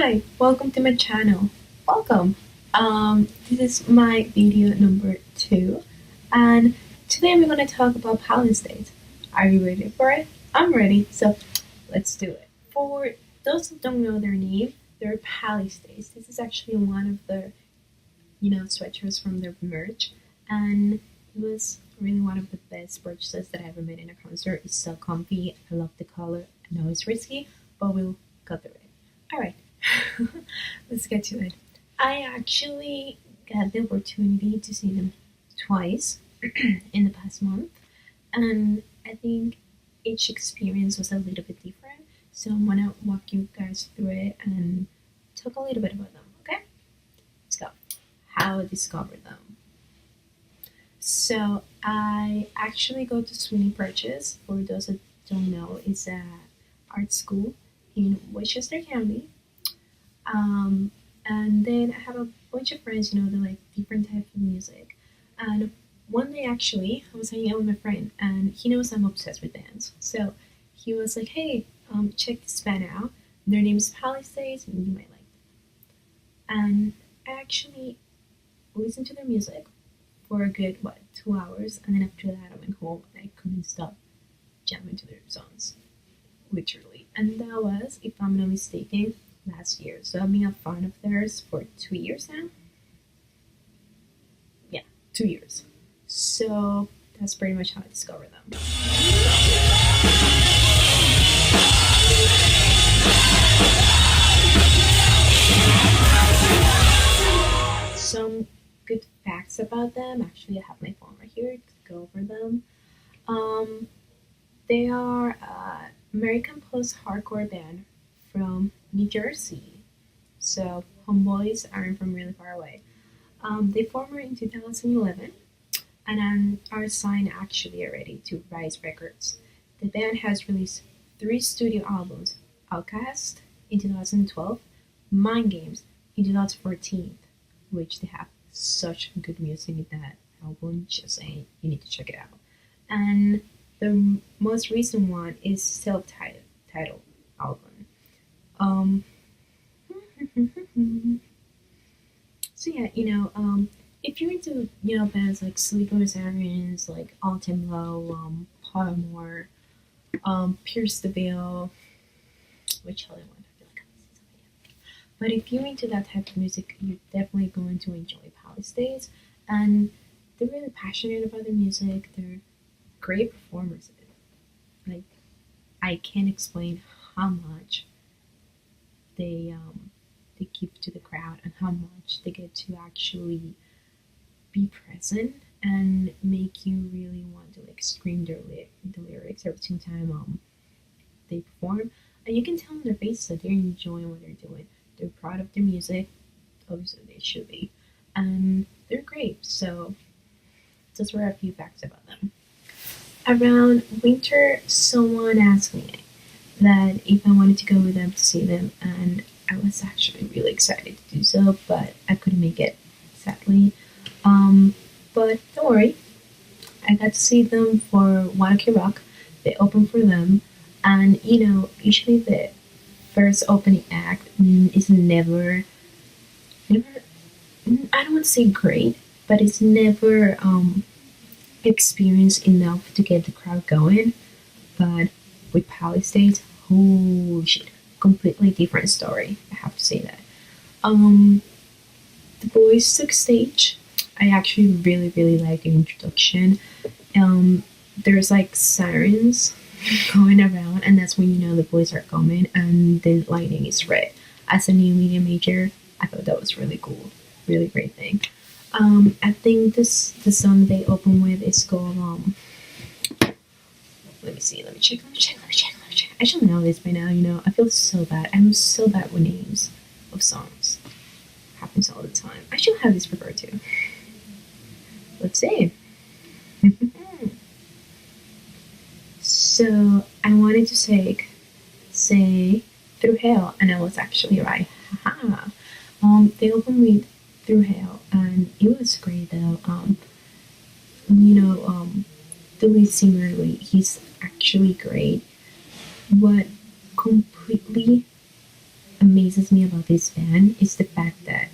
Hi, welcome to my channel. Welcome. This is my video number 2, and today we're going to talk about Palisades. Are you ready for it? I'm ready, so let's do it. For those who don't know their name, they're Palisades. This is actually one of the sweatshirts from their merch, and it was really one of the best purchases that I ever made in a concert. It's so comfy. I love the color. I know it's risky, but we'll go through it. All right. Let's get to it. I actually got the opportunity to see them twice in the past month, and I think each experience was a little bit different. So I'm gonna walk you guys through it and talk a little bit about them. Okay, let's go. How I discovered them. So I actually go to Sweeney Purchase. For those that don't know, it's a art school in Westchester County. Um, and then I have a bunch of friends, they like different types of music. And one day, actually, I was hanging out with my friend, and he knows I'm obsessed with bands. So he was like, "Hey, check this band out. Their name is Palisades, and you might like them." And I actually listened to their music for a good 2 hours, and then after that, I went home and I couldn't stop jamming to their songs, literally. And that was, if I'm not mistaken, last year. So I've been a fan of theirs for 2 years now. Yeah, 2 years. So that's pretty much how I discovered them. Some good facts about them. Actually, I have my phone right here to go over them. Um, they are American post-hardcore band from New Jersey. So homeboys aren't from really far away. They formed in 2011 and are signed actually already to Rise Records. The band has released 3 studio albums: Outcast in 2012, Mind Games in 2014, which they have such good music in that album. Just saying, you need to check it out. And the most recent one is self-titled album. Um, so yeah, if you're into bands like Sleeper Sirens, like All Time Low, Paramore, Pierce the Veil, which other one? I feel like I'm missing something. But if you're into that type of music, you're definitely going to enjoy Palisades, and they're really passionate about their music. They're great performers. Like, I can't explain how much they give to the crowd and how much they get to actually be present and make you really want to like scream the lyrics every single time they perform. And you can tell in their faces that they're enjoying what they're doing. They're proud of their music. Obviously, they should be, and they're great. So those were a few facts about them. Around winter, someone asked me that if I wanted to go with them to see them, and I was actually really excited to do so, but I couldn't make it, sadly. But don't worry, I got to see them for One Ok Rock. They opened for them, and usually the first opening act is never. I don't want to say great, but it's never experienced enough to get the crowd going. But with Palisades, holy shit, completely different story. I have to say that. Um, the boys took stage. I actually really really like the introduction. There's like sirens going around, and that's when the boys are coming, and the lighting is red. As a new media major, I thought that was really cool, really great thing. I think the song they open with is called let me see. Let me check. Let me check. Let me check. Let me check. I should know this by now. I feel so bad. I'm so bad with names of songs. Happens all the time. I should have this prepared too. Let's see. So I wanted to say Through Hell, and I was actually right. Haha. They opened with Through Hell, and it was great though. The lead singer, he's actually great. What completely amazes me about this band is the fact that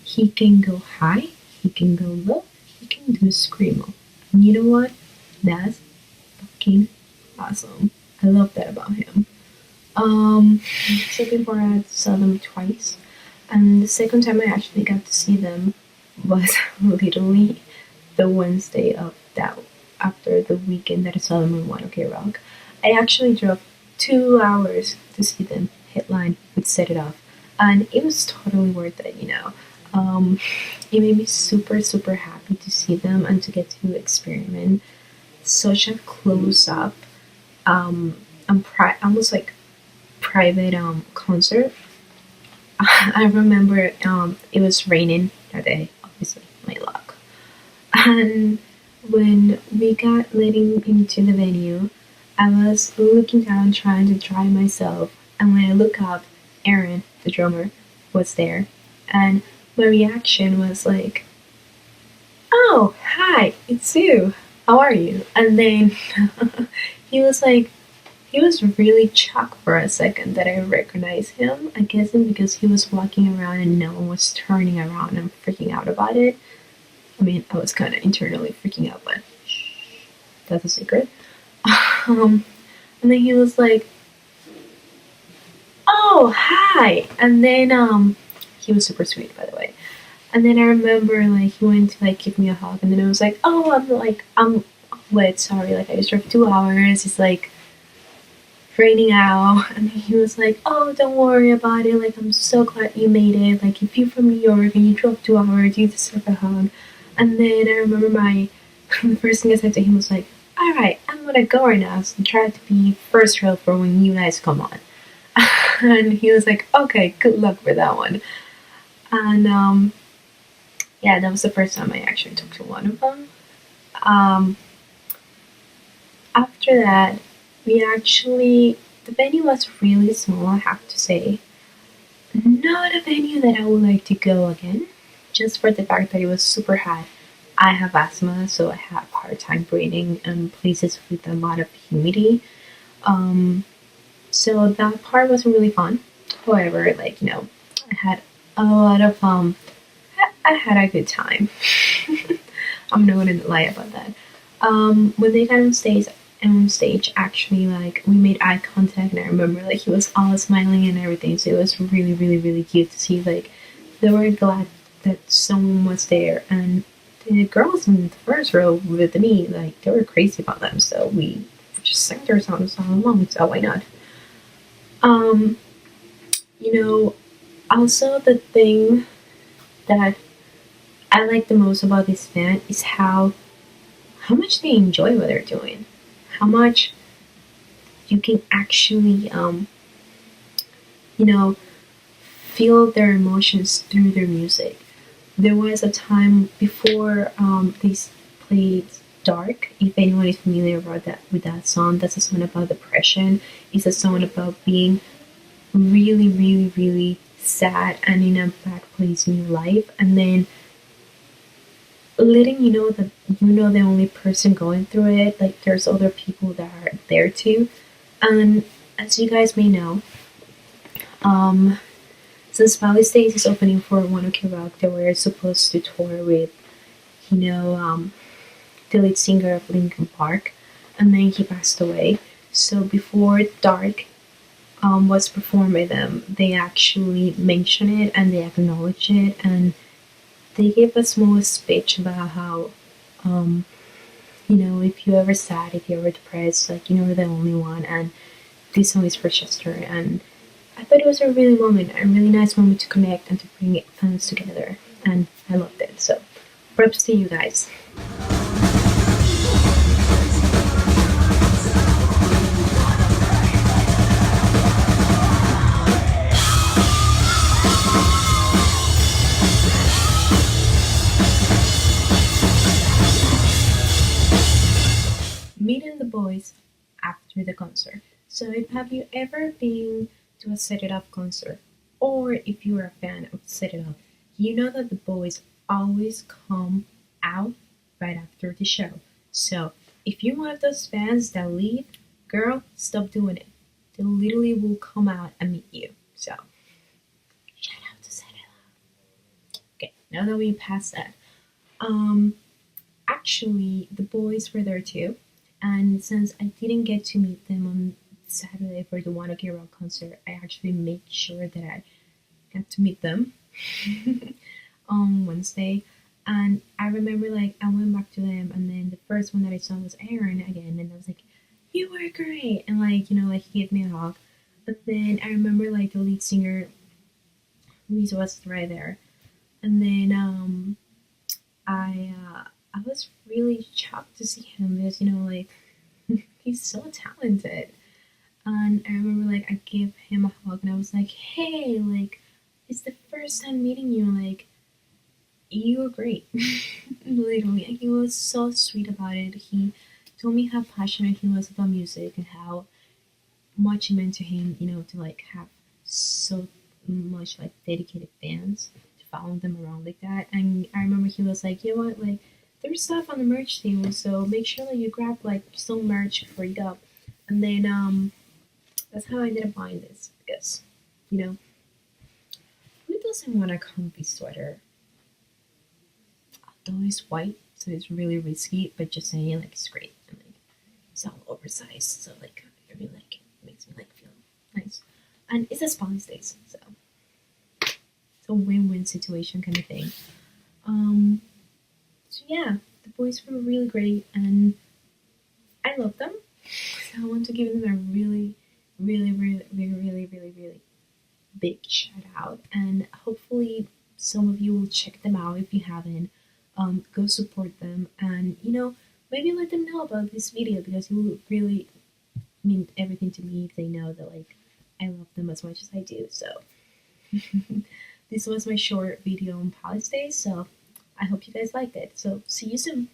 he can go high, he can go low, he can do screamo. And you know what? That's fucking awesome. I love that about him. So before I saw them twice, and the second time I actually got to see them was literally the Wednesday of that after the weekend that I saw them on One OK Rock. I actually drove 2 hours to see them headline with Set It Off, and it was totally worth it. Um, it made me super super happy to see them and to get to experiment such a close up and almost like private concert. I remember it was raining that day, obviously, my luck. And when we got letting into the venue, I was looking down trying to dry myself. And when I look up, Aaron, the drummer, was there. And my reaction was like, "Oh, hi, it's you. How are you?" And then he was like, he was really shocked for a second that I recognized him. I guess because he was walking around and no one was turning around and freaking out about it. I mean, I was kind of internally freaking out, but that's a secret. Um, and then he was like, "Oh, hi," and then he was super sweet, by the way. And then I remember like he went to like give me a hug, and then I was like, "Oh, I'm wet, sorry, like I just drove 2 hours. It's like raining out." And he was like, "Oh, don't worry about it. Like, I'm so glad you made it. Like, if you're from New York and you drove 2 hours, you deserve a hug." And then I remember the first thing I said to him was like, "All right, I'm gonna go right now. So try to be first row for when you guys come on." And he was like, "Okay, good luck with that one." And yeah, that was the first time I actually talked to one of them. Um, After that, the venue was really small, I have to say. Not a venue that I would like to go again, just for the fact that it was super hot. I have asthma, so I have a hard time breathing in places with a lot of humidity. Um, so that part wasn't really fun. However, I had a lot of I had a good time. I'm not gonna lie about that. When they got on stage, actually, like we made eye contact, and I remember like he was all smiling and everything. So it was really, really, really cute to see. Like they were glad that someone was there, and the girls in the first row with me, like they were crazy about them. So we just sang their songs all along. So why not? Um, you know, Also the thing that I like the most about this band is how much they enjoy what they're doing, how much you can actually you know feel their emotions through their music. There was a time before they played Dark. If anyone is familiar about that with that song, that's a song about depression. It's a song about being really, really, really sad and in a bad place in your life, and then letting you know that you're not the only person going through it. Like there's other people that are there too. And as you guys may know, um, since Palisades is opening for One Ok Rock, they were supposed to tour with, you know, the lead singer of Linkin Park, and then he passed away. So before Dark was performed by them, they actually mentioned it and they acknowledged it, and they gave a small speech about how, um, if you're ever sad, if you're ever depressed, like you're the only one, and this song is for Chester. And I thought it was a really nice moment to connect and to bring fans together, and I loved it. So, props to you guys. Meeting the boys after the concert. So, if have you ever been to a Set It Up concert, or if you're a fan of Set It Up, you know that the boys always come out right after the show. So, if you're one of those fans that leave, girl, stop doing it. They literally will come out and meet you. So, now that we passed that, um, actually, the boys were there too. And since I didn't get to meet them on Saturday for the One Ok Rock concert, I actually made sure that I got to meet them on Wednesday. And I remember like I went back to them, and then the first one that I saw was Aaron again, and I was like, "You were great!" And like like he gave me a hug. But then I remember like the lead singer, Luis was right there, and then I was really shocked to see him because like he's so talented. And I remember like I gave him a hug and I was like, "Hey, like it's the first time meeting you. Like you were great." Literally, and he was so sweet about it. He told me how passionate he was about music and how much it meant to him, to like have so much like dedicated fans to follow them around like that. And I remember he was like, "You know what, like there's stuff on the merch table, so make sure that you grab like some merch before you go." And then that's how I ended up buying this because you know who doesn't want a comfy sweater? Although it's white, so it's really risky, but just saying like it's great and like it's all oversized, so like I really like it. It makes me like feel nice. And it's a Palisades, so it's a win-win situation kind of thing. Um, so yeah, the boys were really great, and I love them. So I want to give them a really, really, really, really, really, really, really big shout out, and hopefully some of you will check them out if you haven't. Go support them, and maybe let them know about this video because it will really mean everything to me if they know that like I love them as much as I do. So this was my short video on Palisades. So I hope you guys liked it. So see you soon.